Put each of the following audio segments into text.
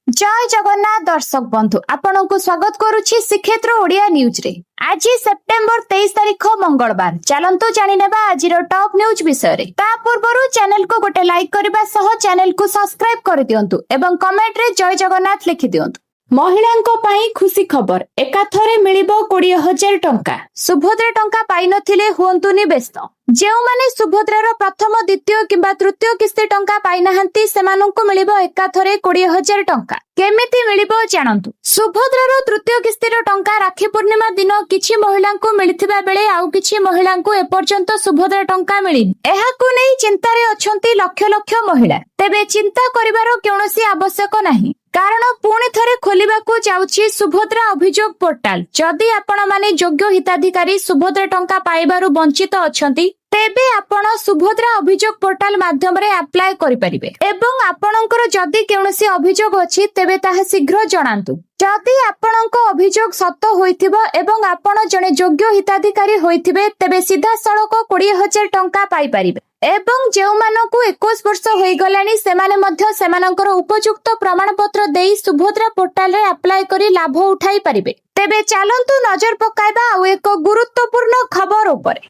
जय जगन्नाथ दर्शक बंधु आपनको स्वागत करुछि श्रीक्षेत्र ओडिया न्यूज रे। आज सेप्टेम्बर 23 तारिख मंगलवार। चलंतु जानि नेबा आजिर टॉप न्यूज विषय रे। ता पूर्वरु चैनल को गोटे लाइक करबा सह चैनल को सब्सक्राइब कर दियंतु एवं कमेंट रे जय जगन्नाथ लिखि दियंतु। महिलांको पाई खुशी खबर एकाथरे मिलिबो 20,000 टंका। सुभद्रा टंका पाई नथिले हुअंतुनी व्यस्त। जेउमाने सुभद्रार प्रथम द्वितीय किंबा तृतीय किस्ती टंका पाई नाहंती सेमानंकु मिलिबो एकाथरे 20,000 टंका। केमिति मिलिबो जानंतु। सुभद्रार तृतीय किस्तीर टंका राखी पूर्णिमा दिन किछि महिलांकु मिलिथिबा बेले आउ किछि महिलांकु एपर्यंत सुभद्रा टंका मिलिनि। एहाकु नै चिंतारे अछंती लक्ष लक्ष महिला। तेबे चिंता करिवार कोनोसी आवश्यक नाही, कारण पुणी थरे खोलिबाकू जाउछि सुभद्रा अभियोग पोर्टाल। जदि आपण माने योग्य हिताधिकारी सुभद्रा टंका पाइबारु वंचित अछंती तेबे आपण सुभद्रा अभियोग पोर्टाल माध्यम रे अप्लाई करि परिबे एवं आपणकर जदि कोनोसी अभियोग अछि तेबे ताहा शीघ्र जणांतु। जदि आपणको अभियोग सत्य होइथिबो एवं आपण जने योग्य हिताधिकारी होइथिबे तेबे सीधा सड़क 20,000 टंका पाई परिबे एवं जेउमानकु 21 वर्ष होई गलानी सेमाने मध्य सेमानकर उपयुक्त प्रमाण पत्र देई सुभद्रा पोर्टाल रे अप्लाई करी लाभ उठाई परिबे। तेबे चलंतु नजर पकाइबा आ एक गुरुत्वपूर्ण खबर उपरे।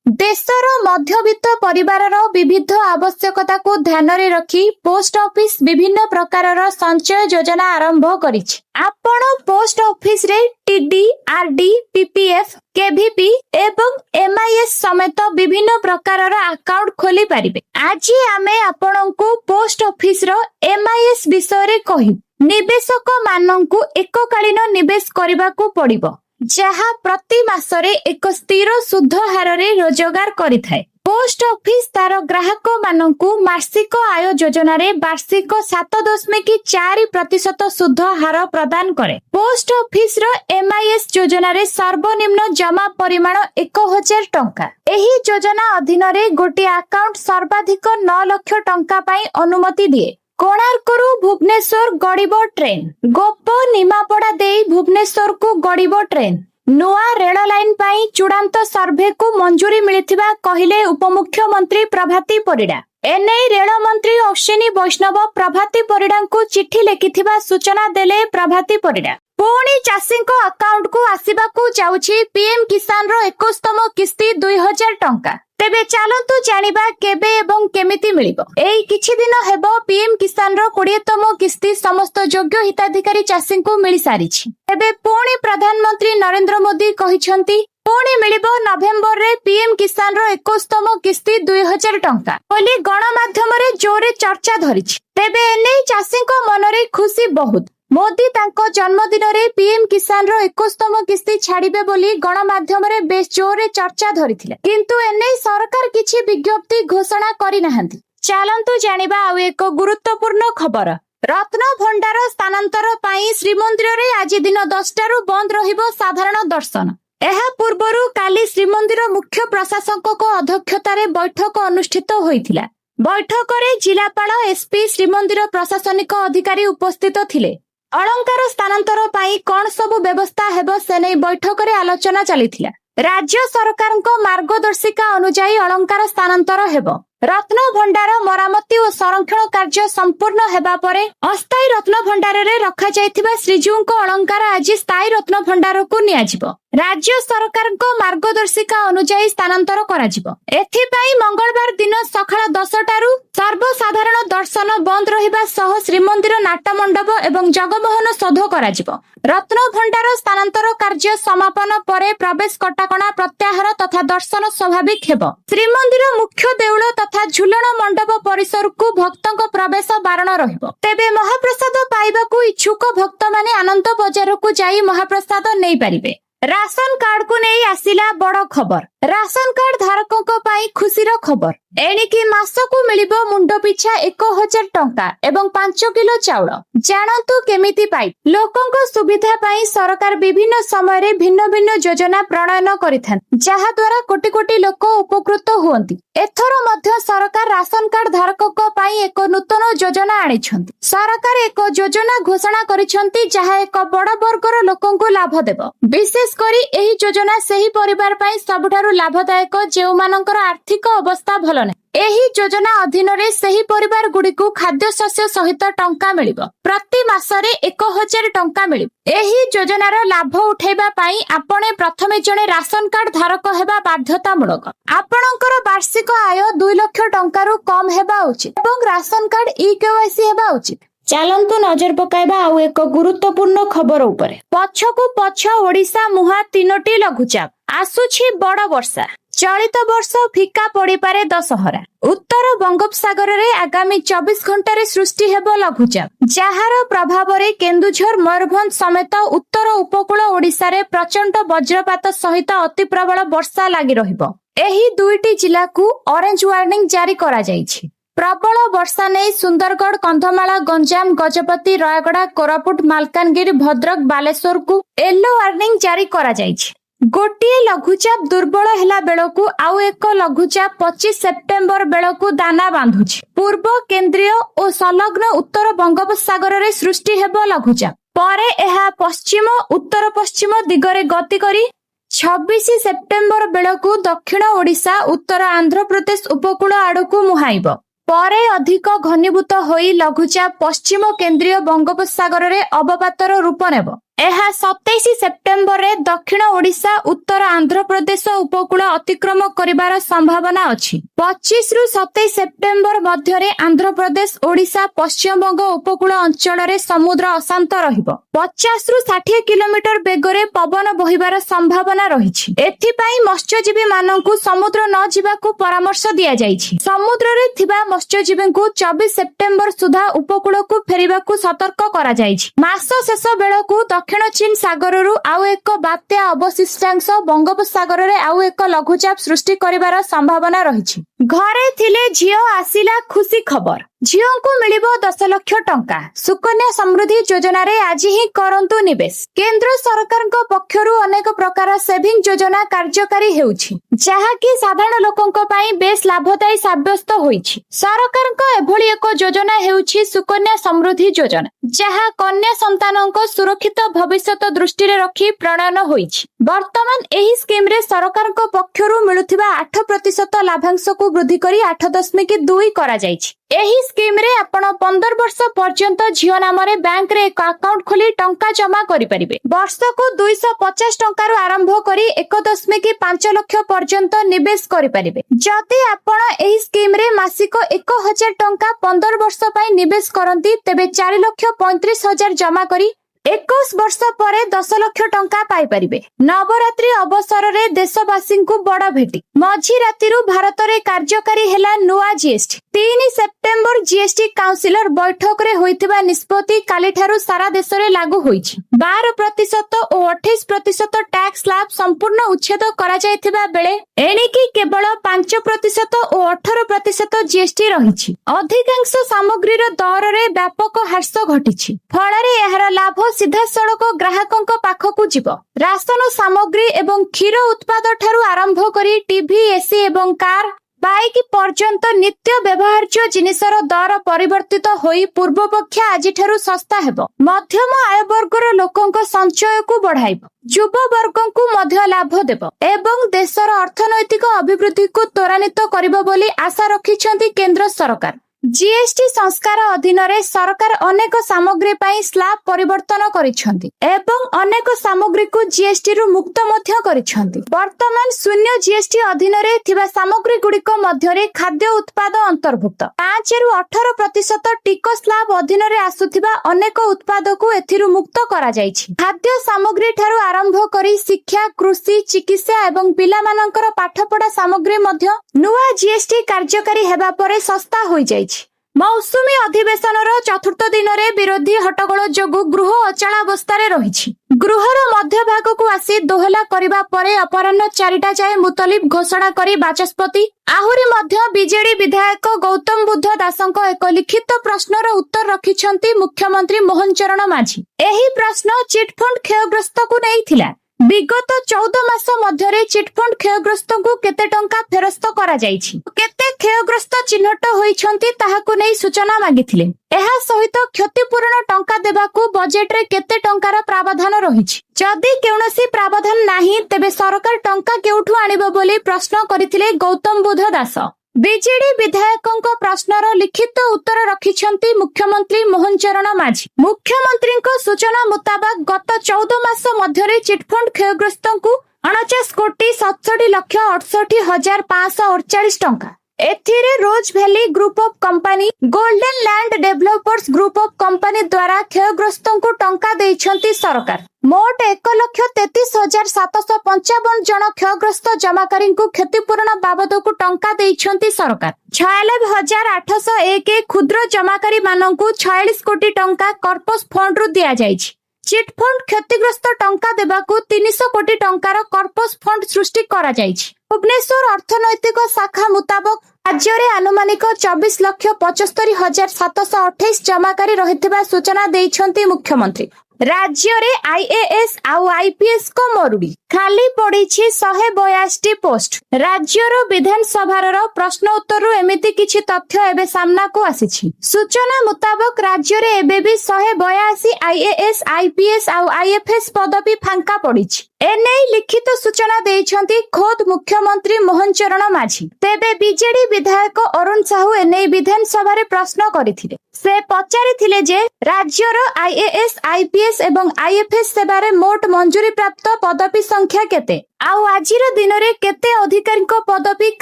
देशर मध्यवित्त परिवारर विविध आवश्यकता को ध्यान रे रखी पोस्ट ऑफिस विभिन्न प्रकारर संचय योजना आरंभ करिछि। आपण पोस्ट ऑफिस रे टीडी, आरडी, पीपीएफ, केवीपी एवं एमआईएस समेत विभिन्न प्रकारर अकाउंट खोली पारिबे। आज आमे आपणको पोस्ट ऑफिस रो एमआईएस विषय रे कहि। निवेशक माननकु एककालीन निवेश करबाकू पड़िबो, जहा प्रति मासरे एक स्थिर सुध हार रे रोजगार करिथाय। पोस्ट ऑफिस तार ग्राहक माननकु मासिक आय योजना रे वार्षिक 7.4% सुध हार प्रदान करे। पोस्ट ऑफिस रो एमआईएस योजना रे सर्वनिम्न जमा परिमाण 1,000 टंका। एही योजना अधीन रे गोटे अकाउंट सर्वाधिक 9 लाख टंका पाई अनुमति दिए। कोणार्करू भुवनेश्वर गड़िबो ट्रेन। गोप निमापड़ा देई भुवनेश्वर को गड़िबो ट्रेन। नुआ रेल लाइन पाई चूड़ांत सर्वे को मंजूरी मिलिथिबा कहिले उपमुख्यमंत्री प्रभाती परिडा। एनई रेल मंत्री अश्विनी वैष्णव प्रभाती परिडा को चिट्ठी लिखिथिबा सूचना देले प्रभाती परिडा। पुणी चाषी अकाउंट को आसीबा को जाउछि पीएम किसान रो 21तम किस्ती 2,000 टंका। तेबे चलंतु जानिबा केबे एवं केमिति मिलिबो। एई किछि दिन हेबो पीएम किसान रो 20तम किस्ती समस्त योग्य हिताधिकारी चाषी को मिलि सारिछि। तेबे पुणी प्रधानमंत्री नरेंद्र मोदी कहिसंती पुणी मिलिबो नवेम्बर रे पीएम किसान रो 21तम किस्ती 2,000 टंका बोली गणमाध्यम रे जोरे चर्चा धरिछि। तेबे एनै चाषी को मनरे खुशी बहुत। मोदी तांको जन्मदिन रे पीएम किसान रो 21तम किस्ती छाड़िबे बोली गणमाध्यम रे बेस जोरे चर्चा धरिथिले, किंतु एनै सरकार किछि विज्ञप्ति घोषणा करि नाहंती। चलंतु जानिबा आ एक गुरुत्वपूर्ण खबर। रत्न भंडार स्थानांतर पाई श्रीमंदिर रे आज दिन 10टा रु बंद रहिबो साधारण दर्शन। एहा पूर्वरु काली श्रीमंदिर मुख्य प्रशासक को अध्यक्षता रे बैठक अनुष्ठित होइथिला। बैठक रे जिलापाल, एसपी, श्रीमंदिर प्रशासनिक अधिकारी उपस्थित थिले। अलंकार स्थानांतर पाई कौन सबु व्यवस्था हेबो से नै बैठक रे आलोचना चलिथिला। राज्य सरकारको मार्गदर्शिका अनुसार अलंकार स्थानांतर हेबो। रत्न भंडार मरामती और संरक्षण कार्य संपूर्ण हेबा परे अस्थायी रत्न भंडार रे रखा जायथिबा श्रीजीवको अलंकार आज स्थायी रत्न भंडार को नियाजिबो। राज्य सरकारको मार्गदर्शिका अनुसार स्थानांतर कराजिबो। एथिपाई मंगलवार दिन सकाळ 10टा रु सर्वसाधारण दर्शन बंद रहिबा सह श्रीमंदिर नाट मंडप एवं जगमोहन शोध कराजिबो। रत्न भंडार स्थानांतर कार्य समापन परे प्रवेश कटाकणा प्रत्याहार तथा दर्शन स्वाभाविक हेबो। श्रीमंदिर मुख्य देउळ तथा झुलण मंडप परिसर को भक्तों प्रवेश बारण रहिबो। तेबे महाप्रसाद पाइबाकू इच्छुक भक्त माने आनंद बजार को जाई महाप्रसाद नै परिबे। राशन कार्ड को नहीं आसिला बड़ खबर। राशन कार्ड धारकों को पाई खुशीर खबर। एणिकी मासकू मिलिबो मुंड पिछा 1,000 टंका एवं 5 किलो चाउल। जानतु केमिति पाई। लोकंको सुविधा पाई सरकार विभिन्न समय रे भिन्न भिन्न योजना प्रणयन करिथान, जहा द्वारा कोटी कोटी लोक उपकृत हुअंती। एथर मध्य सरकार राशन कार्ड धारकों को पाई एक नूतन योजना आनिछंती। सरकार एक योजना घोषणा करिछंती जहा एक बड़ वर्गर लोकंको लाभ देबो। विशेष करी एही योजना सही परिवार पाई सबठारु ଲାଭଦାୟକ ଯେଉଁମାନଙ୍କର ଆର୍ଥିକ ଅବସ୍ଥା ଭଲ ନାହିଁ। ଏହି ଯୋଜନା ଅଧୀନରେ ସେହି ପରିବାର ଗୁଡ଼ିକୁ ଖାଦ୍ୟଶସ୍ୟ ସହିତ ଟଙ୍କା ମିଳିବ। ପ୍ରତି ମାସରେ 1000 ଟଙ୍କା ମିଳିବ। ଏହି ଯୋଜନାର ଲାଭ ଉଠାଇବା ପାଇଁ ଆପଣ ପ୍ରଥମେ ଜଣେ ରାସନ କାର୍ଡ ଧାରକ ହେବା ବାଧ୍ୟତାମୂଳକ। ଆପଣଙ୍କର ବାର୍ଷିକ ଆୟ 2 ଲକ୍ଷ ଟଙ୍କାରୁ କମ୍ ହେବା ଉଚିତ ଏବଂ ରାସନ କାର୍ଡ ଇ-କେୱାଇସି ହେବା ଉଚିତ। ଚାଲନ୍ତୁ ନଜର ପକାଇବା ଆଉ ଏକ ଗୁରୁତ୍ୱପୂର୍ଣ୍ଣ ଖବର ଉପରେ। ପଛକୁ ପଛ ଓଡ଼ିଶା ମୁହାଁ 3ଟି ଲଘୁଚାପ। ଆସୁଛି ବଡ଼ ବର୍ଷା। ଚଳିତ ବର୍ଷ ଫିକା ପଡ଼ିପାରେ ଦଶହରା। ଉତ୍ତର ବଙ୍ଗୋପସାଗରରେ ଆଗାମୀ 24 ଘଣ୍ଟାରେ ସୃଷ୍ଟି ହେବ ଲଘୁଚାପ, ଯାହାର ପ୍ରଭାବରେ କେନ୍ଦୁଝର, ମୟୂରଭଞ୍ଜ ସମେତ ଉତ୍ତର ଉପକୂଳ ଓଡ଼ିଶାରେ ପ୍ରଚଣ୍ଡ ବଜ୍ରପାତ ସହିତ ଅତି ପ୍ରବଳ ବର୍ଷା ଲାଗି ରହିବ। ଏହି 2ଟି ଜିଲ୍ଲାକୁ ଅରେଞ୍ଜ ୱାର୍ଣ୍ଣିଂ ଜାରି କରାଯାଇଛି। ପ୍ରବଳ ବର୍ଷା ନେଇ ସୁନ୍ଦରଗଡ଼, କନ୍ଧମାଳ, ଗଞ୍ଜାମ, ଗଜପତି, ରାୟଗଡ଼ା, କୋରାପୁଟ, ମାଲକାନଗିରି, ଭଦ୍ରକ, ବାଲେଶ୍ୱରକୁ ୟେଲୋ ୱାର୍ଣ୍ଣିଂ ଜାରି କରାଯାଇଛି। ଗୋଟିଏ ଲଘୁଚାପ ଦୁର୍ବଳ ହେଲା ବେଳକୁ ଆଉ ଏକ ଲଘୁଚାପ 25 ସେପ୍ଟେମ୍ବର ବେଳକୁ ଦାନା ବାନ୍ଧୁଛି। ପୂର୍ବ, କେନ୍ଦ୍ରୀୟ ଓ ସଂଲଗ୍ନ ଉତ୍ତର ବଙ୍ଗୋପସାଗରରେ ସୃଷ୍ଟି ହେବ ଲଘୁଚାପ। ପରେ ଏହା ପଶ୍ଚିମ ଉତ୍ତର ପଶ୍ଚିମ ଦିଗରେ ଗତି କରି 26 ସେପ୍ଟେମ୍ବର ବେଳକୁ ଦକ୍ଷିଣ ଓଡ଼ିଶା, ଉତ୍ତର ଆନ୍ଧ୍ରପ୍ରଦେଶ ଉପକୂଳ ଆଡ଼କୁ ମୁହାଁଇବ। ପରେ ଅଧିକ ଘନୀଭୂତ ହୋଇ ଲଘୁଚାପ ପଶ୍ଚିମ କେନ୍ଦ୍ରୀୟ ବଙ୍ଗୋପସାଗରରେ ଅବପାତର ରୂପ ନେବ। ଏହା 27 ସେପ୍ଟେମ୍ବରରେ ଦକ୍ଷିଣ ଓଡ଼ିଶା, ଉତ୍ତର ଆନ୍ଧ୍ରପ୍ରଦେଶ ଉପକୂଳ ଅତିକ୍ରମ କରିବାର ସମ୍ଭାବନା ଅଛି। 25 ରୁ 27 ସେପ୍ଟେମ୍ବର ମଧ୍ୟରେ ଆନ୍ଧ୍ରପ୍ରଦେଶ, ଓଡ଼ିଶା, ପଶ୍ଚିମବଙ୍ଗ ଉପକୂଳ ଅଞ୍ଚଳରେ ସମୁଦ୍ର ଅଶାନ୍ତ ରହିବ। 50 ରୁ 60 କିଲୋମିଟର ବେଗରେ ପବନ ବହିବାର ସମ୍ଭାବନା ରହିଛି। ଏଥିପାଇଁ ମତ୍ସ୍ୟଜୀବୀ ମାନଙ୍କୁ ସମୁଦ୍ର ନ ଯିବାକୁ ପରାମର୍ଶ ଦିଆଯାଇଛି। ସମୁଦ୍ରରେ ଥିବା ମତ୍ସ୍ୟଜୀବୀଙ୍କୁ 24 ସେପ୍ଟେମ୍ବର ସୁଦ୍ଧା ଉପକୂଳକୁ ଫେରିବାକୁ ସତର୍କ କରାଯାଇଛି। ମାସ ଶେଷ ବେଳକୁ ଦକ୍ଷିଣ ଚୀନ ସାଗରରୁ ଆଉ ଏକ ବାତ୍ୟା ଅବଶିଷ୍ଟାଂଶ ବଙ୍ଗୋପସାଗରରେ ଆଉ ଏକ ଲଘୁଚାପ ସୃଷ୍ଟି କରିବାର ସମ୍ଭାବନା ରହିଛି। ଘରେ ଥିଲେ ଝିଅ, ଆସିଲା ଖୁସି ଖବର। ଝିଅଙ୍କୁ ମିଳିବ 10 ଲକ୍ଷ ଟଙ୍କା। ସୁକନ୍ୟା ସମୃଦ୍ଧି ଯୋଜନାରେ ଆଜି ହିଁ କରନ୍ତୁ ନିବେଶ। କେନ୍ଦ୍ର ସରକାରଙ୍କ ପକ୍ଷରୁ ଅନେକ ପ୍ରକାର ସେଭିଂ ଯୋଜନା କାର୍ଯ୍ୟକାରୀ ହେଉଛି, ଯାହାକି ସାଧାରଣ ଲୋକଙ୍କ ପାଇଁ ବେଶ ଲାଭଦାୟୀ ସାବ୍ୟସ୍ତ ହୋଇଛି। ସରକାରଙ୍କ ଏଭଳି ଏକ ଯୋଜନା ହେଉଛି ସୁକନ୍ୟା ସମୃଦ୍ଧି ଯୋଜନା, ଯାହା କନ୍ୟା ସନ୍ତାନଙ୍କ ସୁରକ୍ଷିତ ଭବିଷ୍ୟତ ଦୃଷ୍ଟିରେ ରଖି ପ୍ରଣୟନ ହୋଇଛି। ବର୍ତ୍ତମାନ ଏହି ସ୍କିମରେ ସରକାରଙ୍କ ପକ୍ଷରୁ ମିଳୁଥିବା 8% ଲାଭାଂଶକୁ ବୃଦ୍ଧି କରି 8.2 କରାଯାଇଛି। ଏହି ସ୍କିମରେ ଆପଣ 15 ବର୍ଷ ପର୍ଯ୍ୟନ୍ତ ଝିଅ ନାମରେ ବ୍ୟାଙ୍କରେ ଏକ ଆକାଉଣ୍ଟ ଖୋଲି ଟଙ୍କା ଜମା କରିପାରିବେ। ବର୍ଷକୁ 250 ଟଙ୍କାରୁ ଆରମ୍ଭ କରି 1.5 ଲକ୍ଷ ପର୍ଯ୍ୟନ୍ତ ନିବେଶ କରିପାରିବେ। ଯଦି ଆପଣ ଏହି ସ୍କିମରେ ମାସିକ 1000 ଟଙ୍କା 15 ବର୍ଷ ପାଇଁ ନିବେଶ କରନ୍ତି, ତେବେ 4,35,000 ଜମା କରି 21 ବର୍ଷ ପରେ 10 ଲକ୍ଷ ଟଙ୍କା ପାଇପାରିବେ। ନବରାତ୍ରି ଅବସରରେ ଦେଶବାସୀଙ୍କୁ ବଡ ଭେଟି। ମଝି ରାତିରୁ ଭାରତରେ କାର୍ଯ୍ୟକାରୀ ହେଲା ନୂଆ ଜିଏସଟି। 3 ସେପ୍ଟେମ୍ବର ଜିଏସଟି କାଉନସିଲର ବୈଠକରେ ହୋଇଥିବା ନିଷ୍ପତ୍ତି କାଲିଠାରୁ ସାରା ଦେଶରେ ଲାଗୁ ହୋଇଛି। 12% ଓ 28% ଟ୍ୟାକ୍ସ ସ୍ଲାବ ସମ୍ପୂର୍ଣ୍ଣ ଉଚ୍ଛେଦ କରାଯାଇଥିବା ବେଳେ ଏଣିକି କେବଳ 5% ଓ 18% ଜିଏସଟି ରହିଛି। ଅଧିକାଂଶ ସାମଗ୍ରୀର ଦରରେ ବ୍ୟାପକ ହ୍ରାସ ଘଟିଛି। ଫଳରେ ଏହାର ଲାଭ ସିଧାସଳଖ ଗ୍ରାହକଙ୍କ ପାଖକୁ ଯିବ। ରାସନ ସାମଗ୍ରୀ ଏବଂ କ୍ଷୀର ଉତ୍ପାଦ ଠାରୁ ଆରମ୍ଭ କରି ଟିଭି, ଏସି ଏବଂ କାର୍, ବାଇକ୍ ପର୍ଯ୍ୟନ୍ତ ନିତ୍ୟ ବ୍ୟବହାର୍ଯ୍ୟ ଜିନିଷର ଦର ପରିବର୍ତ୍ତିତ ହୋଇ ପୂର୍ବପକ୍ଷା ଆଜିଠାରୁ ଶସ୍ତା ହେବ। ମଧ୍ୟମ ଆୟ ବର୍ଗର ଲୋକଙ୍କ ସଞ୍ଚୟକୁ ବଢାଇବ, ଯୁବବର୍ଗଙ୍କୁ ମଧ୍ୟ ଲାଭ ଦେବ ଏବଂ ଦେଶର ଅର୍ଥନୈତିକ ଅଭିବୃଦ୍ଧିକୁ ତ୍ୱରାନ୍ୱିତ କରିବ ବୋଲି ଆଶା ରଖିଛନ୍ତି କେନ୍ଦ୍ର ସରକାର। ଜିଏସଟି ସଂସ୍କାର ଅଧୀନରେ ସରକାର ଅନେକ ସାମଗ୍ରୀ ପାଇଁ ସ୍ଲାବ ପରିବର୍ତ୍ତନ କରିଛନ୍ତି ଏବଂ ଅନେକ ସାମଗ୍ରୀକୁ ଜିଏସଟିରୁ ମୁକ୍ତ ମଧ୍ୟ କରିଛନ୍ତି। ବର୍ତ୍ତମାନ ଶୂନ୍ୟ ଜିଏସଟି ଅଧୀନରେ ଥିବା ସାମଗ୍ରୀ ଗୁଡିକ ମଧ୍ୟରେ ଖାଦ୍ୟ ଉତ୍ପାଦ ଅନ୍ତର୍ଭୁକ୍ତ। 5 ରୁ 18% ଟିକସ ସ୍ଲାବ ଅଧୀନରେ ଆସୁଥିବା ଅନେକ ଉତ୍ପାଦକୁ ଏଥିରୁ ମୁକ୍ତ କରାଯାଇଛି। ଖାଦ୍ୟ ସାମଗ୍ରୀ ଠାରୁ ଆରମ୍ଭ କରି ଶିକ୍ଷା, କୃଷି, ଚିକିତ୍ସା ଏବଂ ପିଲାମାନଙ୍କର ପାଠପଢା ସାମଗ୍ରୀ ମଧ୍ୟ ନୂଆ ଜିଏସଟି କାର୍ଯ୍ୟକାରୀ ହେବା ପରେ ଶସ୍ତା ହୋଇଯାଇଛି। ମୌସୁମୀ ଅଧିବେଶନର 4ଥ ଦିନରେ ବିରୋଧୀ ହଟ୍ଟଗୋଳ ଯୋଗୁଁ ଗୃହ ଅଚଳାବସ୍ଥାରେ ରହିଛି। ଗୃହର ମଧ୍ୟଭାଗକୁ ଆସି ଦୋହଲା କରିବା ପରେ ଅପରାହ୍ନ 4ଟା ଯାଏ ମୁତଲିବ ଘୋଷଣା କରି ବାଚସ୍ପତି ଆହୁରି ମଧ୍ୟ ବିଜେଡି ବିଧାୟକ ଗୌତମ ବୁଦ୍ଧ ଦାସଙ୍କ ଏକ ଲିଖିତ ପ୍ରଶ୍ନର ଉତ୍ତର ରଖିଛନ୍ତି ମୁଖ୍ୟମନ୍ତ୍ରୀ ମୋହନ ଚରଣ ମାଝୀ। ଏହି ପ୍ରଶ୍ନ ଚିଟଫଣ୍ଡ କ୍ଷୟଗ୍ରସ୍ତକୁ ନେଇଥିଲା। विगत 14 मास मध्य चिटफंड क्षयग्रस्त को केते टंका फेरस्त करा जाइछि, केते क्षयग्रस्त चिन्हट होइछन्ति ताहाकु नै सूचना मागिथिले। एहा सहित क्षतिपूरण टंका देबाकू बजेट रे केते टंकार प्रावधान रहिछि। जदि केउनसी प्रावधान नाही तेबे सरकार टंका केउठु आनिबो बोली प्रश्न करिथिले गौतम बुध दास। बीजेडी विधायकों प्रश्नर लिखित उत्तर रखिछन्ति मुख्यमंत्री मोहन चरण माझी। मुख्यमंत्री सूचना मुताबक गत 14 मास मध्य चिटफंड क्षयग्रस्त को 49,67,68,548 टंका। एथिरे rose valley group of company, golden land developers group of company द्वारा क्षयग्रस्त को टंका देइछन्ति सरकार। मोट 1,33,755 जन क्षयग्रस्त जमाकारी को क्षतिपूरण बाबद को टंका देइछन्ति सरकार। 96,801 क्षुद्र जमाकारी मानकु 46 कोटी टंका कॉर्पस फंड रु दिया जाइछि। चिटफंड क्षतिग्रस्त टंका देबाकू 300 कोटी टंकार कॉर्पस फंड सृष्टि करा जाइछि। भुवनेश्वर अर्थनैतिक शाखा मुताबक राज्य में आनुमानिक 24,75,728 जमाकारी रहिथिबा सूचना देइछन्ति मुख्यमंत्री। राज्य रे आईएएस आउ आईपीएस को मरुड़ी खाली पड़ीछि 182 पोस्ट। राज्यर विधानसभार प्रश्न उत्तर एमिति किछि तथ्य एबे सामना को आसीछि। सूचना मुताबक राज्य रे एबे भी 182 आईएएस आईपीएस आउ आईएफएस पदवी फांका पड़ीछि। एने लिखित सूचना देइछन्ति खोद मुख्यमंत्री मोहन चरण माझी। तेबे बीजेडी विधायक अरुण साहू एने विधानसभा रे प्रश्न करिथिले। से पचारिथिले जे राज्यर आईएएस आईपीएस एवं आईएफएस सेवारे मोट मंजूरी प्राप्त पदवी संख्या केते आउ आजिर दिन रे केते अधिकारी पदवी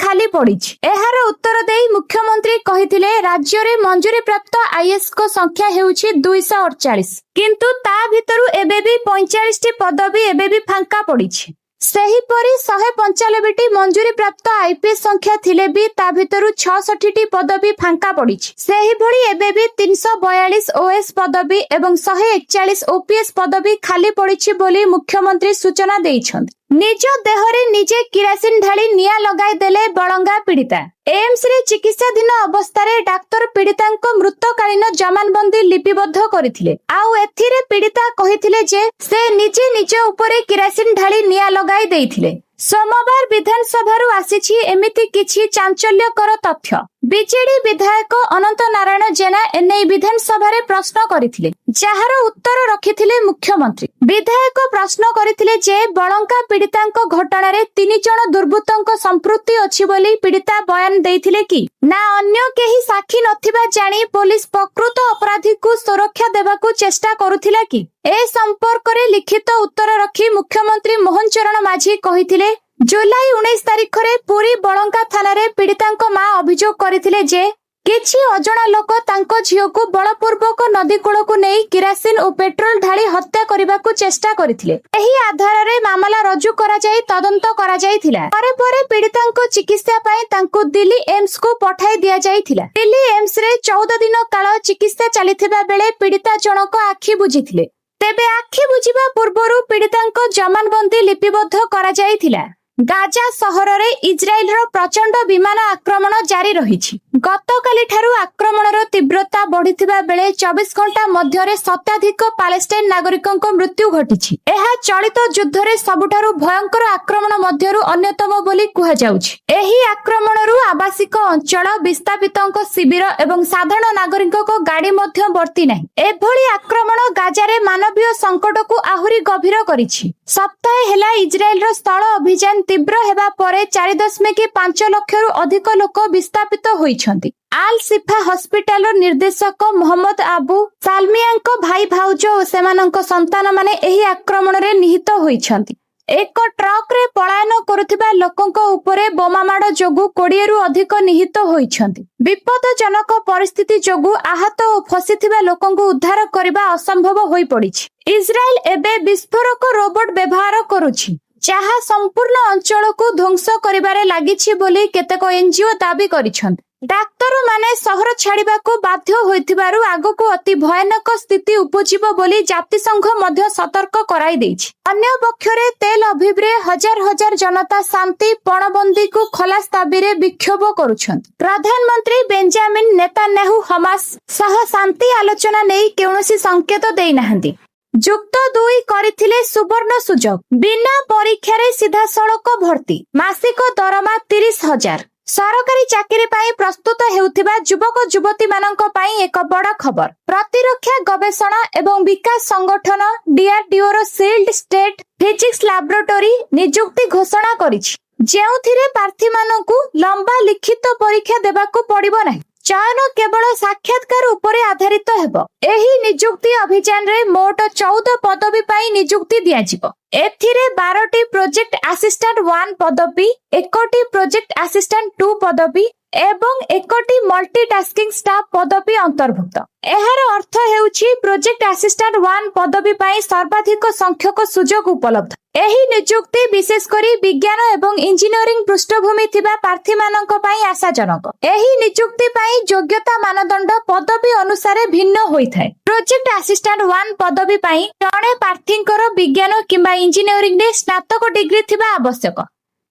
खाली पड़ीछि। एहार उत्तर देई मुख्यमंत्री कहिथिले राज्य रे मंजूरी प्राप्त आईएएस को संख्या हेउछि 248, किंतु ता भितरु एबे भी 45 टी पदवी एबे भी फांका पड़ीछि। सेहीपरि 195 मंजूरी प्राप्त आईपीएस संख्या थिले भी ता भितरु 66 पदवी फांका पड़ीछि। सेही भଳି एबे भी 342 ओएस पदवी एवं 141 ओपीएस पदवी खाली पड़ीछि बोली मुख्यमंत्री सूचना देइछन्ति। निज देहरे निजे किरासिन ढाली निया लगाई देले बळंगा पीड़िता। एम्स रे चिकित्साधीन अवस्था डाक्तर पीड़िता मृतकालीन जमानबंदी लिपिबद्ध करथिले। आउ एथिरे पीड़िता कहिथिले जे से निजे निज उपरे किरासिन ढाली निया लगाई देइथिले। सोमवार विधानसभारू आसीछि एमिति किछि चांचल्यकर तथ्य। बीजेडी विधायक अनंत नारायण जेना एने विधानसभा रे प्रश्न करिथिले, जहार उत्तर रखिथिले मुख्यमंत्री। विधायक प्रश्न करिथिले जे बळंका पीड़ितांक घटना रे 3 जण दुर्बृत्तंक संपृक्ति अछि बोली पीड़िता बयान देइथिले कि ना अन्य केही साक्षी नथिबा जानी पुलिस प्रकृत अपराधी को सुरक्षा देबाकू चेष्टा करुथिला कि। ए संपर्क रे लिखित उत्तर रखी मुख्यमंत्री मोहन चरण माझी कहिथिले जुलाई 19 तारिख रे पुरी बळंका थाना रे पीड़ितांक मां अभियोग करिथिले जे किछि अजणा लोक तांको झियो को बलपूर्वक नदी कूल को नहीं किरासिन और पेट्रोल ढाली हत्या करबाकू चेष्टा करिथिले। एही आधार रे मामला रजू करा जाई तदंत करा जाईथिला। परे परे पीड़ितांको चिकित्सा पई तांको दिल्ली एम्स को पठाई दिया जाईथिला। दिल्ली एम्स रे 14 दिन काल चिकित्सा चलिथिबा बेले पीड़िता जनक आखि बुझिथिले। तेबे आखि बुझिबा पूर्वरु पीड़ितांको जमानबंदी लिपिबद्ध करा जाईथिला। गाजा सहर रे इजराइल रो प्रचंड विमान आक्रमण जारी रहिछि। गतकाली ठारू आक्रमणर तीव्रता बढ़िथिबा बेले 24 घंटा मध्यरे शताधिक पालेस्टाइन नागरिकଙ୍କ मृत्यु घटिछि। एहा चलित युद्ध रे सबुठारू भयंकर आक्रमण मध्यरु अन्यतम बोली कुहा जाउछि। एही आक्रमणरु आवासिक अंचल, विस्थापितଙ୍କ शिविर एवं साधारण नागरिकଙ୍କ गाड़ी मध्य वर्ती नाही। एभली आक्रमण गाजा रे मानवीय संकट को आहुरी गभीर करिछि। सप्ताह हेला इजराइल रो स्थल अभियान तीव्र हेबा परे 4.5 लाख रु अधिक लोक विस्थापित होइछन्ति। आल सिफा हॉस्पिटल निर्देशक मोहम्मद आबू सालमियाଙ୍କ भाई भाउज और सेमानଙ୍କ संतान माने एही आक्रमण रे निहित होइछन्ति। एक ट्रक रे पलायन करुथिबा लोकଙ୍କ उपरे बोमामाड़ जोगु 20 रु अधिक निहित होइछन्ति। विपदजनक परिस्थिति जोगु आहत और फसिथिबा लोकଙ୍କୁ उद्धार करिबा असंभव होई पड़िछि। इजराइल एबे विस्फोरक रोबोट व्यवहार करुछि, जहा संपूर्ण अंचल को ध्वंस करिबारे लागिछि बोली केतेक एनजीओ दाबी करिछन्ति। डाक्तर माने सहर छाड़िबा को बाध्य होइथिबारु आगो को अति भयानक स्थिति उपजिबो बोली जातिसंघ मध्य सतर्क कराई दैछि। अन्य पक्षरे तेल अभिव रे हजार हजार जनता शांति पणबंदी को खलास दाबीरे विक्षोभ करुछन्ति। प्रधानमंत्री बेंजामिन नेतान्याहू हमास सह शांति आलोचना नै केउनसी संकेत देई नाहंती। ଯୁକ୍ତ 2 କରିଥିଲେ ସୁବର୍ଣ୍ଣ ସୁଯୋଗ। ବିନା ପରୀକ୍ଷାରେ ସିଧାସଳଖ ଭର୍ତ୍ତି। ମାସିକ ଦରମା 30,000। ସରକାରୀ ଚାକିରି ପାଇଁ ପ୍ରସ୍ତୁତ ହେଉଥିବା ଯୁବକ ଯୁବତୀ ମାନଙ୍କ ପାଇଁ ଏକ ବଡ଼ ଖବର। ପ୍ରତିରକ୍ଷା ଗବେଷଣା ଏବଂ ବିକାଶ ସଂଗଠନ DRDOର ସିଲ୍ଡ ଷ୍ଟେଟ୍ ଫିଜିକ୍ସ ଲାବୋରେଟୋରୀ ନିଯୁକ୍ତି ଘୋଷଣା କରିଛି, ଯେଉଁଥିରେ ପ୍ରାର୍ଥୀମାନଙ୍କୁ ଲମ୍ବା ଲିଖିତ ପରୀକ୍ଷା ଦେବାକୁ ପଡ଼ିବ ନାହିଁ। ଚୟନ କେବଳ ସାକ୍ଷାତକାର ଉପରେ ଆଧାରିତ ହେବ। ଏହି ନିଯୁକ୍ତି ଅଭିଯାନରେ ମୋଟ 14 ପଦବୀ ପାଇଁ ନିଯୁକ୍ତି ଦିଆଯିବ। ଏଥିରେ 12ଟି ପ୍ରୋଜେକ୍ଟ ଆସିଷ୍ଟାଣ୍ଟ 1 ପଦବୀ, 1ଟି ପ୍ରୋଜେକ୍ଟ ଆସିଷ୍ଟାଣ୍ଟ 2 ପଦବୀ ଏବଂ 1ଟି ମଲ୍ଟିଟାସ୍କିଂ ଷ୍ଟାଫ୍ ପଦବୀ ଅନ୍ତର୍ଭୁକ୍ତ। ଏହାର ଅର୍ଥ ହେଉଛି ପ୍ରୋଜେକ୍ଟ ଆସିଷ୍ଟାଣ୍ଟ 1 ପଦବୀ ପାଇଁ ସର୍ବାଧିକ ସଂଖ୍ୟକ ସୁଯୋଗ ଉପଲବ୍ଧ। ଏହି ନିଯୁକ୍ତି ବିଶେଷ କରି ବିଜ୍ଞାନ ଏବଂ ଇଞ୍ଜିନିୟରିଂ ପୃଷ୍ଠଭୂମି ଥିବା ପ୍ରାର୍ଥୀମାନଙ୍କ ପାଇଁ ଆଶାଜନକ। ଏହି ନିଯୁକ୍ତି ପାଇଁ ଯୋଗ୍ୟତା ମାନଦଣ୍ଡ ପଦବୀ ଅନୁସାରେ ଭିନ୍ନ ହୋଇଥାଏ। ପ୍ରୋଜେକ୍ଟ ଆସିଷ୍ଟାଣ୍ଟ 1 ପଦବୀ ପାଇଁ ଜଣେ ପ୍ରାର୍ଥୀଙ୍କର ବିଜ୍ଞାନ କିମ୍ବା ଇଞ୍ଜିନିୟରିଂରେ ସ୍ନାତକ ଡିଗ୍ରୀ ଥିବା ଆବଶ୍ୟକ।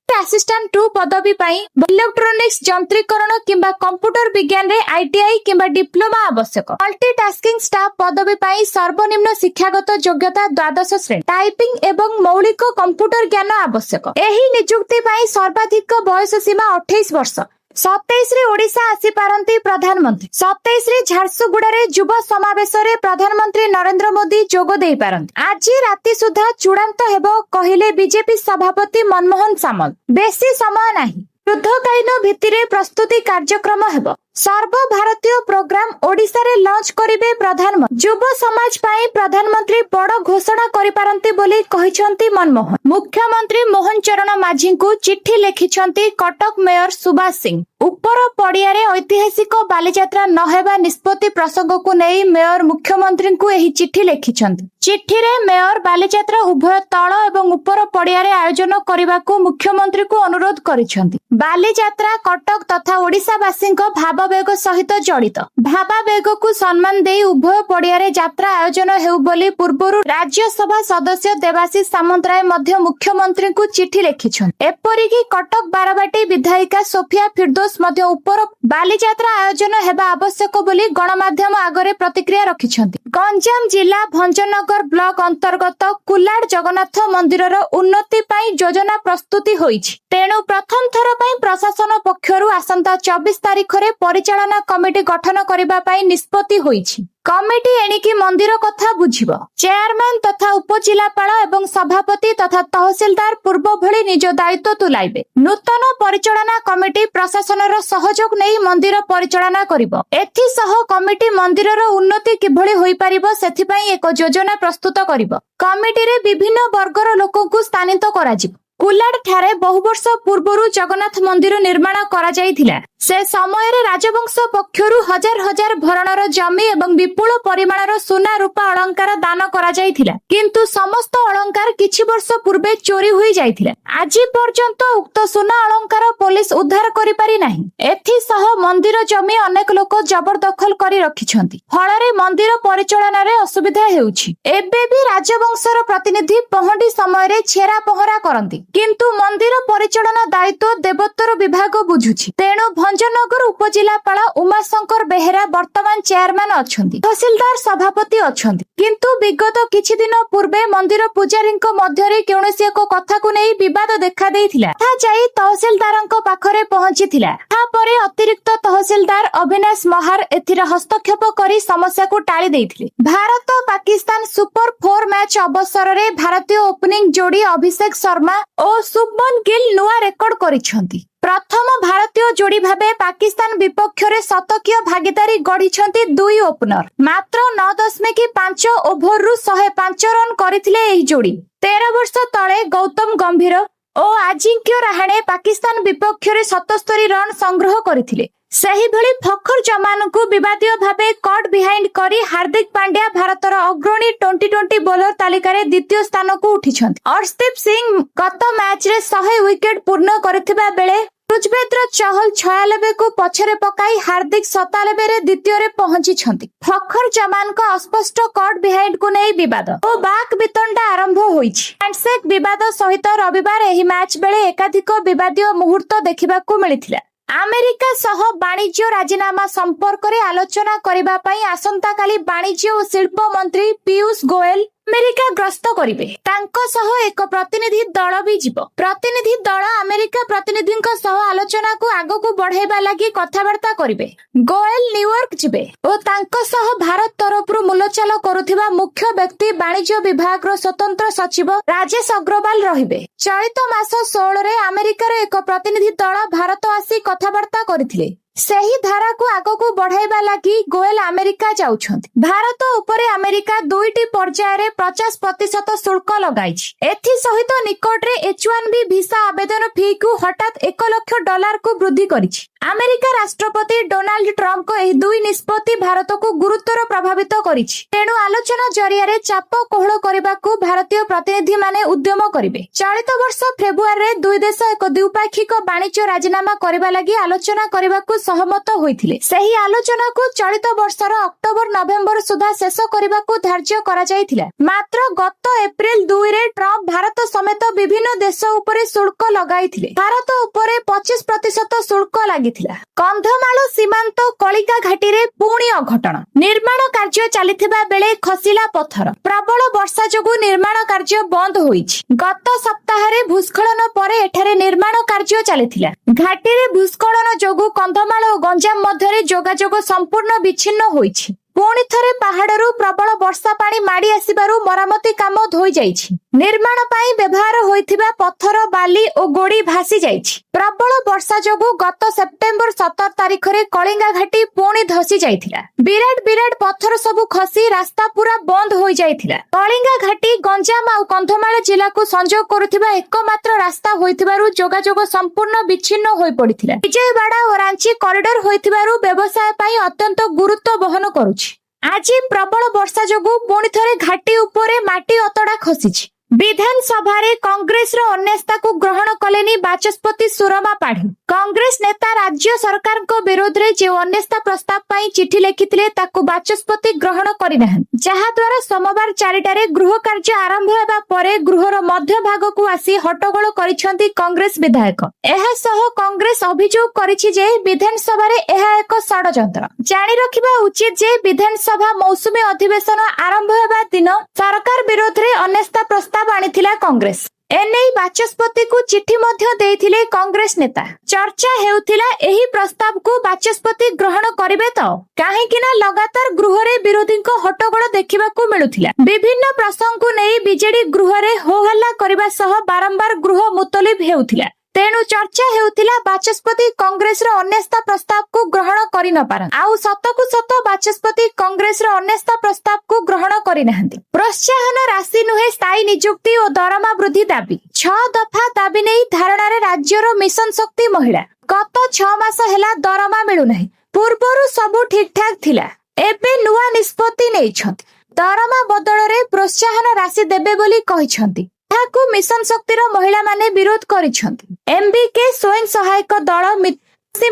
ଆସିଷ୍ଟାଣ୍ଟ 2 ପଦବୀ ପାଇଁ ଇଲେକ୍ଟ୍ରୋନିକ୍ସ ଯନ୍ତ୍ରୀକରଣ କିମ୍ବା କମ୍ପ୍ୟୁଟର ବିଜ୍ଞାନରେ ITI କିମ୍ବା ଡିପ୍ଲୋମା ଆବଶ୍ୟକ। ମଲ୍ଟିଟାସ୍କିଂ ଷ୍ଟାଫ୍ ପଦବୀ ପାଇଁ ସର୍ବନିମ୍ନ ଶିକ୍ଷାଗତ ଯୋଗ୍ୟତା 12ଶ ଶ୍ରେଣୀ, ଟାଇପିଂ ଏବଂ ମୌଳିକ କମ୍ପ୍ୟୁଟର ଜ୍ଞାନ ଆବଶ୍ୟକ। ଏହି ନିଯୁକ୍ତି ପାଇଁ ସର୍ବାଧିକ ବୟସ ସୀମା 28 ବର୍ଷ। 27ରେ ଓଡ଼ିଶା ଆସିପାରନ୍ତି ପ୍ରଧାନମନ୍ତ୍ରୀ। 27ରେ ଝାରସୁଗୁଡ଼ାରେ ଯୁବ ସମାବେଶରେ ପ୍ରଧାନମନ୍ତ୍ରୀ ନରେନ୍ଦ୍ର ମୋଦି ଯୋଗ ଦେଇପାରନ୍ତି। ଆଜି ରାତି ସୁଦ୍ଧା ଚୂଡ଼ାନ୍ତ ହେବ କହିଲେ ବିଜେପି ସଭାପତି ମନମୋହନ ସାମଲ। ବେଶୀ ସମୟ ନାହିଁ। ଯୁଦ୍ଧକାଳୀନ ଭିତ୍ତିରେ ପ୍ରସ୍ତୁତି କାର୍ଯ୍ୟକ୍ରମ ହେବ। ସର୍ବଭାରତୀୟ ପ୍ରୋଗ୍ରାମ ଓଡ଼ିଶାରେ ଲଞ୍ଚ କରିବେ ପ୍ରଧାନମନ୍ତ୍ରୀ। ଯୁବ ସମାଜ ପାଇଁ ପ୍ରଧାନମନ୍ତ୍ରୀ ବଡ଼ ଘୋଷଣା କରିପାରନ୍ତି ବୋଲି କହିଛନ୍ତି ମନମୋହନ। ମୁଖ୍ୟମନ୍ତ୍ରୀ ମୋହନ ଚରଣ ମାଝୀଙ୍କୁ ଚିଠି ଲେଖିଛନ୍ତି କଟକ ମେୟର ସୁବାସ ସିଂ। ଉପର ପଡ଼ିଆରେ ଐତିହାସିକ ବାଲିଯାତ୍ରା ନ ହେବା ନିଷ୍ପତ୍ତି ପ୍ରସଙ୍ଗକୁ ନେଇ ମେୟର ମୁଖ୍ୟମନ୍ତ୍ରୀଙ୍କୁ ଏହି ଚିଠି ଲେଖିଛନ୍ତି। ଚିଠିରେ ମେୟର ବାଲିଯାତ୍ରା ଉଭୟ ତଳ ଏବଂ ଉପର ପଡ଼ିଆରେ ଆୟୋଜନ କରିବାକୁ ମୁଖ୍ୟମନ୍ତ୍ରୀଙ୍କୁ ଅନୁରୋଧ କରିଛନ୍ତି। ବାଲିଯାତ୍ରା କଟକ ତଥା ଓଡ଼ିଶାବାସୀଙ୍କ ଭାବାବେଗ ସହିତ ଜଡ଼ିତ। ଭାବାବେଗକୁ ସମ୍ମାନ ଦେଇ ଉଭୟ ପଡ଼ିଆରେ ଯାତ୍ରା ଆୟୋଜନ ହେଉ ବୋଲି ପୂର୍ବରୁ ରାଜ୍ୟସଭା ସଦସ୍ୟ ଦେବାଶିଷ ସାମନ୍ତରାୟ ମଧ୍ୟ ମୁଖ୍ୟମନ୍ତ୍ରୀଙ୍କୁ ଚିଠି ଲେଖିଛନ୍ତି। ଏପରିକି କଟକ ବାରବାଟୀ ବିଧାୟିକା ସୋଫିଆ ଫିରଦୋଷ ମଧ୍ୟ ଉପର ବାଲିଯାତ୍ରା ଆୟୋଜନ ହେବା ଆବଶ୍ୟକ ବୋଲି ଗଣମାଧ୍ୟମ ଆଗରେ ପ୍ରତିକ୍ରିୟା ରଖିଛନ୍ତି। ଗଞ୍ଜାମ ଜିଲ୍ଲା ଭଞ୍ଜନଗର ବ୍ଲକ ଅନ୍ତର୍ଗତ କୁଲାଡ ଜଗନ୍ନାଥ ମନ୍ଦିରର ଉନ୍ନତି ପାଇଁ ଯୋଜନା ପ୍ରସ୍ତୁତି ହୋଇଛି। ତେଣୁ ପ୍ରଥମ ଥର ପାଇଁ ପ୍ରଶାସନ ପକ୍ଷରୁ ଆସନ୍ତା 24 ତାରିଖରେ ପରିଚାଳନା କମିଟି ଗଠନ କରିବା ପାଇଁ ନିଷ୍ପତ୍ତି ହୋଇଛି। କମିଟି ଏଣିକି ମନ୍ଦିର କଥା ବୁଝିବ। ଚେୟାରମ୍ୟାନ ତଥା ଉପଜିଲ୍ଲାପାଳ ଏବଂ ସଭାପତି ତଥା ତହସିଲଦାର ପୂର୍ବ ଭଳି ନିଜ ଦାୟିତ୍ୱ ତୁଲାଇବେ। ନୂତନ ପରିଚାଳନା କମିଟି ପ୍ରଶାସନର ସହଯୋଗ ନେଇ ମନ୍ଦିର ପରିଚାଳନା କରିବ। ଏଥିସହ କମିଟି ମନ୍ଦିରର ଉନ୍ନତି କିଭଳି ହୋଇପାରିବ ସେଥିପାଇଁ ଏକ ଯୋଜନା ପ୍ରସ୍ତୁତ କରିବ। କମିଟିରେ ବିଭିନ୍ନ ବର୍ଗର ଲୋକଙ୍କୁ ସ୍ଥାନିତ କରାଯିବ। କୁଲାଡ ଠାରେ ବହୁ ବର୍ଷ ପୂର୍ବରୁ ଜଗନ୍ନାଥ ମନ୍ଦିର ନିର୍ମାଣ କରାଯାଇଥିଲା। ସେ ସମୟରେ ରାଜବଂଶ ପକ୍ଷରୁ ହଜାର ହଜାର ଭରଣର ଜମି ଏବଂ ବିପୁଳ ପରିମାଣର ସୁନା ରୂପା ଅଳଙ୍କାର ଦାନ କରାଯାଇଥିଲା। କିନ୍ତୁ ସମସ୍ତ ଅଳଙ୍କାର କିଛି ବର୍ଷ ପୂର୍ବେ ଚୋରି ହୋଇଯାଇଥିଲା। ଆଜି ପର୍ଯ୍ୟନ୍ତ ଉକ୍ତ ସୁନା ଅଳଙ୍କାର ପୋଲିସ ଉଦ୍ଧାର କରିପାରି ନାହିଁ। ଏଥିସହ ମନ୍ଦିର ଜମି ଅନେକ ଲୋକ ଜବରଦଖଲ କରି ରଖିଛନ୍ତି। ଫଳରେ ମନ୍ଦିର ପରିଚାଳନାରେ ଅସୁବିଧା ହେଉଛି। ଏବେ ବି ରାଜବଂଶର ପ୍ରତିନିଧି ପହଣ୍ଡି ସମୟରେ ଛେରା ପହଁରା କରନ୍ତି, କିନ୍ତୁ ମନ୍ଦିର ପରିଚାଳନା ଦାୟିତ୍ୱ ଦେବୋତ୍ତର ବିଭାଗ ବୁଝୁଛି। ତେଣୁ ଭଞ୍ଜନଗର ଉପଜିଲ୍ଲାପାଳ ଉମାଶଙ୍କର ବେହେରା ବର୍ତ୍ତମାନ ଚେୟାରମ୍ୟାନ ଅଛନ୍ତି। ତହସିଲଦାର ସଭାପତି ଅଛନ୍ତି। କିନ୍ତୁ ବିଗତ କିଛି ଦିନ ପୂର୍ବେ ମନ୍ଦିର ପୂଜାରୀଙ୍କ ମଧ୍ୟରେ କୌଣସି ଏକ କଥାକୁ ନେଇ ବିବାଦ ଦେଖାଦେଇଥିଲା। ତାହା ଯାଇ ତହସିଲଦାରଙ୍କ ପାଖରେ ପହଞ୍ଚିଥିଲା। ତାପରେ ଅତିରିକ୍ତ ତହସିଲଦାର ଅଭିନାଶ ମହାର ଏଥିରେ ହସ୍ତକ୍ଷେପ କରି ସମସ୍ୟାକୁ ଟାଳି ଦେଇଥିଲେ। ଭାରତ ପାକିସ୍ତାନ ସୁପର 4 ମ୍ୟାଚ୍ ଅବସରରେ ଭାରତୀୟ ଓପନିଂ ଯୋଡ଼ି ଅଭିଷେକ ଶର୍ମା ଓ ଶୁଭମନ ଗିଲ୍ ନୂଆ ରେକର୍ଡ କରିଛନ୍ତି। ପ୍ରଥମ ଭାରତୀୟ ଯୋଡ଼ି ଭାବେ ପାକିସ୍ତାନ ବିପକ୍ଷରେ ଶତକୀୟ ଭାଗିଦାରୀ ଗଢ଼ିଛନ୍ତି ଦୁଇ ଓପନର। ମାତ୍ର 9.5 ଓଭରରୁ 105 ରନ୍ କରିଥିଲେ ଏହି ଯୋଡ଼ି। 13 ବର୍ଷ ତଳେ ଗୌତମ ଗମ୍ଭୀର ଓ ଆଜିଙ୍କ୍ୟ ରାହାଣେ ପାକିସ୍ତାନ ବିପକ୍ଷରେ 77 ରନ୍ ସଂଗ୍ରହ କରିଥିଲେ। ସେହିଭଳି ଫଖର ଜମାନଙ୍କୁ ବିବାଦୀୟ ଭାବେ କଟ୍ ବିହାଇଣ୍ଡ କରି ହାର୍ଦ୍ଦିକ ପାଣ୍ଡ୍ୟା ଭାରତର ଅଗ୍ରଣୀ ଟି20 ବୋଲର ତାଲିକାରେ ଦ୍ୱିତୀୟ ସ୍ଥାନକୁ ଉଠିଛନ୍ତି। ଅର୍ଶଦୀପ ସିଂ ଗତ ମ୍ୟାଚରେ 100 ୱିକେଟ ପୂର୍ଣ୍ଣ କରିଥିବା ବେଳେ ଯୁଜବେନ୍ଦ୍ର ଚହଲ 96କୁ ପଛରେ ପକାଇ ହାର୍ଦ୍ଦିକ 97ରେ ଦ୍ୱିତୀୟରେ ପହଞ୍ଚିଛନ୍ତି। ଫଖର ଜମାନଙ୍କ ଅସ୍ପଷ୍ଟ କଟ୍ ବିହାଇଣ୍ଡକୁ ନେଇ ବିବାଦ ଓ ବାକ୍ ବିତଣ୍ଡା ଆରମ୍ଭ ହୋଇଛି। ହ୍ୟାଣ୍ଡସେକ୍ ବିବାଦ ସହିତ ରବିବାର ଏହି ମ୍ୟାଚ୍ ବେଳେ ଏକାଧିକ ବିବାଦୀୟ ମୁହୂର୍ତ୍ତ ଦେଖିବାକୁ ମିଳିଥିଲା। ଆମେରିକା ସହ ବାଣିଜ୍ୟ ରାଜିନାମା ସମ୍ପର୍କରେ ଆଲୋଚନା କରିବା ପାଇଁ ଆସନ୍ତାକାଲି ବାଣିଜ୍ୟ ଓ ଶିଳ୍ପ ମନ୍ତ୍ରୀ ପୀୟୁଷ ଗୋଏଲ ଆମେରିକା ଗସ୍ତ କରିବେ। ତାଙ୍କ ସହ ଏକ ପ୍ରତିନିଧି ଦଳ ବି ଯିବ। ପ୍ରତିନିଧି ଦଳ ଆମେରିକା ପ୍ରତିନିଧିଙ୍କ ସହ ଆଲୋଚନାକୁ ଆଗକୁ ବଢାଇବା ଲାଗି କଥାବାର୍ତ୍ତା କରିବେ। ଗୋଏଲ ନ୍ୟୁୟର୍କ ଯିବେ ଓ ତାଙ୍କ ସହ ଭାରତ ତରଫରୁ ମୂଲଚାଲ କରୁଥିବା ମୁଖ୍ୟ ବ୍ୟକ୍ତି ବାଣିଜ୍ୟ ବିଭାଗର ସ୍ୱତନ୍ତ୍ର ସଚିବ ରାଜେଶ ଅଗ୍ରୱାଲ ରହିବେ। ଚଳିତ ମାସ 16ରେ ଆମେରିକାର ଏକ ପ୍ରତିନିଧି ଦଳ ଭାରତ ଆସି କଥାବାର୍ତ୍ତା କରିଥିଲେ। ସେହି ଧାରାକୁ ଆଗକୁ ବଢାଇବା ଲାଗି ଗୋଏଲ ଆମେରିକା ଯାଉଛନ୍ତି। ଭାରତ ଉପରେ ଆମେରିକା 2ଟି ପର୍ଯ୍ୟାୟରେ 50% ଶୁଳ୍କ ଲଗାଇଛି। ଏଥିସହିତ ନିକଟରେ H1B ଭିସା ଆବେଦନ ଫିକୁ ହଠାତ୍ $1,00,000 ବୃଦ୍ଧି କରିଛି। ଆମେରିକା ରାଷ୍ଟ୍ରପତି ଡୋନାଲ୍ଡ ଟ୍ରମ୍ପଙ୍କ ଏହି ଦୁଇ ନିଷ୍ପତ୍ତି ଭାରତକୁ ଗୁରୁତର ପ୍ରଭାବିତ କରିଛି। ତେଣୁ ଆଲୋଚନା ଜରିଆରେ ଚାପ କୋହଳ କରିବାକୁ ଭାରତୀୟ ପ୍ରତିନିଧିମାନେ ଉଦ୍ୟମ କରିବେ। ଚଳିତ ବର୍ଷ ଫେବୃଆରୀରେ ଦୁଇ ଦେଶ ଏକ ଦ୍ୱିପାକ୍ଷିକ ବାଣିଜ୍ୟ ରାଜିନାମା କରିବା ଲାଗି ଆଲୋଚନା କରିବାକୁ ସହମତ ହୋଇଥିଲେ। ସେହି ଆଲୋଚନାକୁ ଚଳିତ ବର୍ଷର ଅକ୍ଟୋବର-ନଭେମ୍ବର ସୁଦ୍ଧା ଶେଷ କରିବାକୁ ଧାର୍ଯ୍ୟ କରାଯାଇଥିଲା। ମାତ୍ର ଗତ ଏପ୍ରିଲ 2ରେ ଟ୍ରମ୍ପ ଭାରତ ସମେତ ବିଭିନ୍ନ ଦେଶ ଉପରେ ଶୁଳ୍କ ଲଗାଇଥିଲେ। ଭାରତ ଉପରେ 25% ଶୁଳ୍କ ଲାଗିଥିଲା। କନ୍ଧମାଳ ସୀମାନ୍ତ କଳିକା ଘାଟିରେ ପୁଣି ଅଘଟଣ। ନିର୍ମାଣ କାର୍ଯ୍ୟ ଚାଲିଥିବା ବେଳେ ଖସିଲା ପଥର। ପ୍ରବଳ ବର୍ଷା ଯୋଗୁଁ ନିର୍ମାଣ କାର୍ଯ୍ୟ ବନ୍ଦ ହୋଇଛି। ଗତ ସପ୍ତାହରେ ଭୂସ୍ଖଳନ ପରେ ଏଠାରେ ନିର୍ମାଣ କାର୍ଯ୍ୟ ଚାଲିଥିଲା। ଘାଟିରେ ଭୂସ୍ଖଳନ ଯୋଗୁଁ କନ୍ଧମାଳ ଓ ଗଞ୍ଜାମ ମଧ୍ୟରେ ଯୋଗାଯୋଗ ସମ୍ପୂର୍ଣ୍ଣ ବିଚ୍ଛିନ୍ନ ହୋଇଛି। ପୁଣି ଥରେ ପାହାଡରୁ ପ୍ରବଳ ବର୍ଷା ପାଣି ମାଡି ଆସିବାରୁ ମରାମତି କାମ ଧୋଇ ଯାଇଛି। ନିର୍ମାଣ ପାଇଁ ବ୍ୟବହାର ହୋଇଥିବା ପଥର, ବାଲି ଓ ଗୋଡି ଭାସି ଯାଇଛି। ପ୍ରବଳ ବର୍ଷା ଯୋଗୁଁ ଗତ ସେପ୍ଟେମ୍ବର 17 ତାରିଖରେ କଳିଙ୍ଗା ଘାଟି ପୁଣି ଧସି ଯାଇଥିଲା। ବିରାଟ ପଥର ସବୁ ଖସି ରାସ୍ତା ପୁରା ବନ୍ଦ ହୋଇଯାଇଥିଲା। କଳିଙ୍ଗା ଘାଟି ଗଞ୍ଜାମ ଆଉ କନ୍ଧମାଳ ଜିଲ୍ଲାକୁ ସଂଯୋଗ କରୁଥିବା ଏକମାତ୍ର ରାସ୍ତା ହୋଇଥିବାରୁ ଯୋଗାଯୋଗ ସମ୍ପୂର୍ଣ୍ଣ ବିଚ୍ଛିନ୍ନ ହୋଇପଡିଥିଲା। ବିଜୟୱାଡା ଓ ରାଞ୍ଚି କରିଡର ହୋଇଥିବାରୁ ବ୍ୟବସାୟ ପାଇଁ ଅତ୍ୟନ୍ତ ଗୁରୁତ୍ୱ ବହନ କରୁଛି। ଆଜି ପ୍ରବଳ ବର୍ଷା ଯୋଗୁଁ ପୁଣି ଥରେ ଘାଟି ଉପରେ ମାଟି ଅତଡା ଖସିଛି। ବିଧାନସଭାରେ କଂଗ୍ରେସର ଅନାସ୍ଥାକୁ ଗ୍ରହଣ କଲେନି ବାଚସ୍ପତି ସୁରମା ପାଢୀ। କଂଗ୍ରେସ ନେତା ରାଜ୍ୟ ସରକାରଙ୍କ ବିରୋଧରେ ଯେଉଁ ଅନାସ୍ଥା ପ୍ରସ୍ତାବ ପାଇଁ ଚିଠି ଲେଖିଥିଲେ ତାକୁ ବାଚସ୍ପତି ଗ୍ରହଣ କରିନାହାନ୍ତି, ଯାହାଦ୍ୱାରା ସୋମବାର 4ଟାରେ ଗୃହ କାର୍ଯ୍ୟ ଆରମ୍ଭ ହେବା ପରେ ଗୃହର ମଧ୍ୟଭାଗକୁ ଆସି ହଟ୍ଟଗୋଳ କରିଛନ୍ତି କଂଗ୍ରେସ ବିଧାୟକ। ଏହାସହ କଂଗ୍ରେସ ଅଭିଯୋଗ କରିଛି ଯେ ବିଧାନସଭାରେ ଏହା ଏକ ଷଡଯନ୍ତ୍ର। ଜାଣି ରଖିବା ଉଚିତ ଯେ ବିଧାନସଭା ମୌସୁମୀ ଅଧିବେଶନ ଆରମ୍ଭ ହେବା ଦିନ ସରକାର ବିରୋଧରେ ଅନାସ୍ଥା ପ୍ରସ୍ତାବ ଆଣିଥିଲା କଂଗ୍ରେସ। ଏନେଇ ବାଚସ୍ପତିକୁ ଚିଠି ମଧ୍ୟ ଦେଇଥିଲେ କଂଗ୍ରେସ ନେତା। ଚର୍ଚ୍ଚା ହେଉଥିଲା ଏହି ପ୍ରସ୍ତାବକୁ ବାଚସ୍ପତି ଗ୍ରହଣ କରିବେ ତ? କାହିଁକି ନା ଲଗାତାର ଗୃହରେ ବିରୋଧୀଙ୍କ ହଟ୍ଟଗୋଳ ଦେଖିବାକୁ ମିଳୁଥିଲା। ବିଭିନ୍ନ ପ୍ରସଙ୍ଗକୁ ନେଇ ବିଜେଡି ଗୃହରେ ହୋହଲ୍ଲା କରିବା ସହ ବାରମ୍ବାର ଗୃହ ମୁତଲବୀ ହେଉଥିଲା। ତେଣୁ ଚର୍ଚ୍ଚା ହେଉଥିଲା ବାଚସ୍ପତି କଂଗ୍ରେସର ଅନାସ୍ଥା ପ୍ରସ୍ତାବକୁ ଗ୍ରହଣ କରିନପାରନ୍ତି। ଆଉ ସତକୁ ସତ ବାଚସ୍ପତି କଂଗ୍ରେସର ଅନାସ୍ଥା ପ୍ରସ୍ତାବକୁ ଗ୍ରହଣ କରିନାହାନ୍ତି। ପ୍ରୋତ୍ସାହନ ରାଶି ନୁହେଁ ସ୍ଥାୟୀ ନିଯୁକ୍ତି ଓ ଦରମା ବୃଦ୍ଧି ଦାବି। 6 ଦଫା ଦାବି ନେଇ ଧାରଣାରେ ରାଜ୍ୟର ମିଶନ ଶକ୍ତି ମହିଳା। ଗତ 6 ମାସ ହେଲା ଦରମା ମିଳୁନାହିଁ। ପୂର୍ବରୁ ସବୁ ଠିକଠାକ ଥିଲା। ଏବେ ନୂଆ ନିଷ୍ପତ୍ତି ନେଇଛନ୍ତି। ଦରମା ବଦଳରେ ପ୍ରୋତ୍ସାହନ ରାଶି ଦେବେ ବୋଲି କହିଛନ୍ତି। ଏହାକୁ ମିଶନ ଶକ୍ତିର ମହିଳାମାନେ ବିରୋଧ କରିଛନ୍ତି। MBK ସ୍ୱୟଂ ସହାୟକ ଦଳ,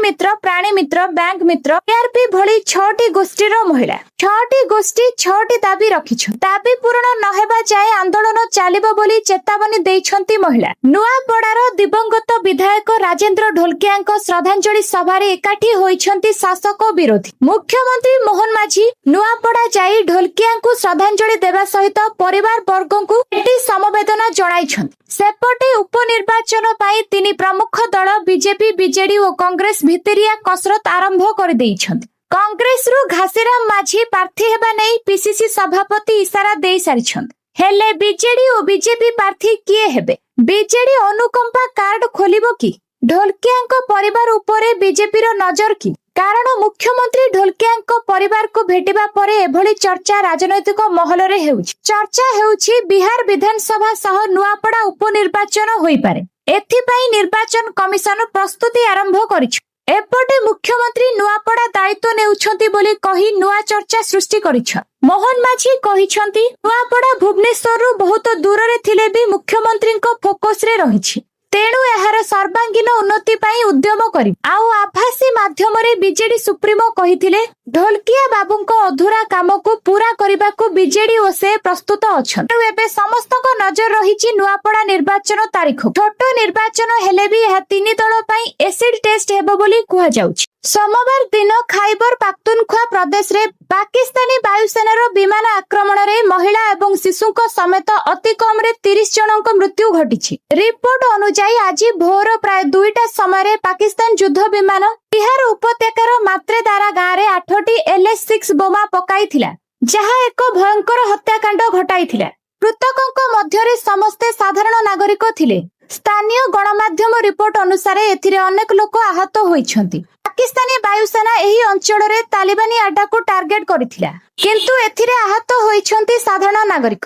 ମିତ୍ର, ପ୍ରାଣୀ ମିତ୍ର, ବ୍ୟାଙ୍କ ମିତ୍ର, TRP ଭଳି 6ଟି ଗୋଷ୍ଠୀର ମହିଳା 6ଟି ଗୋଷ୍ଠୀ 6ଟି ଦାବି ରଖିଛନ୍ତି। ଦାବି ପୂରଣ ନହେବା ଯାଏ ଆନ୍ଦୋଳନ ଚାଲିବ ବୋଲି ଚେତାବନୀ ଦେଇଛନ୍ତି ମହିଳା। ନୂଆପଡାର ଦିବଂଗତ ବିଧାୟକ ରାଜେନ୍ଦ୍ର ଢୋଲକିଆଙ୍କ ଶ୍ରଦ୍ଧାଞ୍ଜଳି ସଭାରେ ଏକାଠି ହୋଇଛନ୍ତି ଶାସକ ବିରୋଧୀ। ମୁଖ୍ୟମନ୍ତ୍ରୀ ମୋହନ ମାଝୀ ନୂଆପଡା ଯାଇ ଢୋଲକିଆଙ୍କୁ ଶ୍ରଦ୍ଧାଞ୍ଜଳି ଦେବା ସହିତ ପରିବାର ବର୍ଗଙ୍କୁ ଭେଟି ସମବେଦନା ଜଣାଇଛନ୍ତି। ସେପଟେ ଉପନିର୍ବାଚନ ପାଇଁ 3 ପ୍ରମୁଖ ଦଳ ବିଜେପି, ବିଜେଡି ଓ କଂଗ୍ରେସ ଭିତରିଆ କସରତ ଆରମ୍ଭ କରିଦେଇଛନ୍ତି। କଂଗ୍ରେସରୁ ଘାସିରାମ ମାଝୀ ପ୍ରାର୍ଥୀ ହେବା ନେଇ PCC ସଭାପତି ଇସାରା ଦେଇ ସାରିଛନ୍ତି। ହେଲେ ବିଜେଡି ଓ ବିଜେପି ପ୍ରାର୍ଥୀ କିଏ ହେବେ? ବିଜେଡି ଅନୁକମ୍ପା କାର୍ଡ ଖୋଲିବ କି? ଢୋଲକିଆଙ୍କ ପରିବାର ଉପରେ ବିଜେପିର ନଜର କି? କାରଣ ମୁଖ୍ୟମନ୍ତ୍ରୀ ଢୋଲକିଆଙ୍କ ପରିବାରକୁ ଭେଟିବା ପରେ ଏଭଳି ଚର୍ଚ୍ଚା ରାଜନୈତିକ ମହଲରେ ହେଉଛି। ଚର୍ଚ୍ଚା ହେଉଛି ବିହାର ବିଧାନସଭା ସହ ନୂଆପଡା ଉପନିର୍ବାଚନ ହୋଇପାରେ। ଏଥିପାଇଁ ନିର୍ବାଚନ କମିଶନ ପ୍ରସ୍ତୁତି ଆରମ୍ଭ କରିଛି। ଏପଟେ ମୁଖ୍ୟମନ୍ତ୍ରୀ ନୂଆପଡା ଦାୟିତ୍ୱ ନେଉଛନ୍ତି ବୋଲି କହି ନୂଆ ଚର୍ଚ୍ଚା ସୃଷ୍ଟି କରିଛନ୍ତି। ମୋହନ ମାଝୀ କହିଛନ୍ତି, ନୂଆପଡା ଭୁବନେଶ୍ୱରରୁ ବହୁତ ଦୂରରେ ଥିଲେ ବି ମୁଖ୍ୟମନ୍ତ୍ରୀଙ୍କ ଫୋକସରେ ରହିଛି। ତେଣୁ ଏହାର ସର୍ବାଙ୍ଗୀନ ଉନ୍ନତି ପାଇଁ ଉଦ୍ୟମ କରିବ। ଆଉ ଆଭାସୀ ମାଧ୍ୟମରେ ବିଜେଡି ସୁପ୍ରିମୋ କହିଥିଲେ, ଢୋଲକିଆ ବାବୁଙ୍କ ଅଧୁରା କାମକୁ ପୂରା କରିବାକୁ ବିଜେଡି ଓ ସେ ପ୍ରସ୍ତୁତ ଅଛନ୍ତି। ତେଣୁ ଏବେ ସମସ୍ତଙ୍କ ନଜର ରହିଛି ନୂଆପଡା ନିର୍ବାଚନ ତାରିଖ। ଛୋଟ ନିର୍ବାଚନ ହେଲେ ବି ଏହା 3 ଦଳ ପାଇଁ ଏସିଡ୍ ଟେଷ୍ଟ ହେବ ବୋଲି କୁହାଯାଉଛି। सोमवार दिन खाइबर पाख्तुनख्वा प्रदेश रे पाकिस्तानी वायुसेनार विमान आक्रमण रे महिला एवं शिशुक समेत अति कम रे 30 जनक मृत्यु घटिछि। रिपोर्ट अनुसार आज भोर प्राय 2टा समय पाकिस्तान युद्ध विमान बिहार उपत्यकार मात्रेदारा गाँव रे 8टी LS-6 बोमा पकाइथिला, जहा एक भयंकर हत्याकांड घटाइथिला। मृतकଙ୍କ ମଧ୍ୟରେ ସମସ୍ତେ ସାଧାରଣ ନାଗରିକ ଥିଲେ। ସ୍ଥାନୀୟ ଗଣମାଧ୍ୟମ ରିପୋର୍ଟ ଅନୁସାରେ ଏଥିରେ ଅନେକ ଲୋକ ଆହତ ହୋଇଛନ୍ତି। ପାକିସ୍ତାନୀ ବାୟୁସେନା ଏହି ଅଞ୍ଚଳରେ ତାଲିବାନୀ ଆଡ୍ଡାକୁ ଟାର୍ଗେଟ କରିଥିଲା, କିନ୍ତୁ ଏଥିରେ ଆହତ ହୋଇଛନ୍ତି ସାଧାରଣ ନାଗରିକ।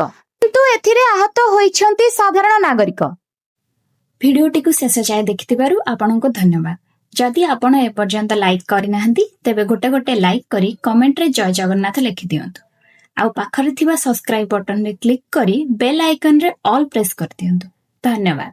ভিডিওটিକୁ ଶେଷ ଯାଏ ଦେଖିଥିବାରୁ ଆପଣଙ୍କୁ ଧନ୍ୟବାଦ। ଯଦି ଆପଣ ଏପର୍ଯ୍ୟନ୍ତ ଲାଇକ୍ କରିନାହାନ୍ତି ତେବେ ଗୋଟେ ଲାଇକ୍ କରି କମେଣ୍ଟରେ ଜୟ ଜଗନ୍ନାଥ ଲେଖିଦିଅନ୍ତୁ। ଆଉ ପାଖରେ ଥିବା ସବସ୍କ୍ରାଇବ ବଟନରେ କ୍ଲିକ୍ କରି ବେଲ୍ ଆଇକନରେ ଅଲ୍ ପ୍ରେସ୍ କରିଦିଅନ୍ତୁ। ଧନ୍ୟବାଦ।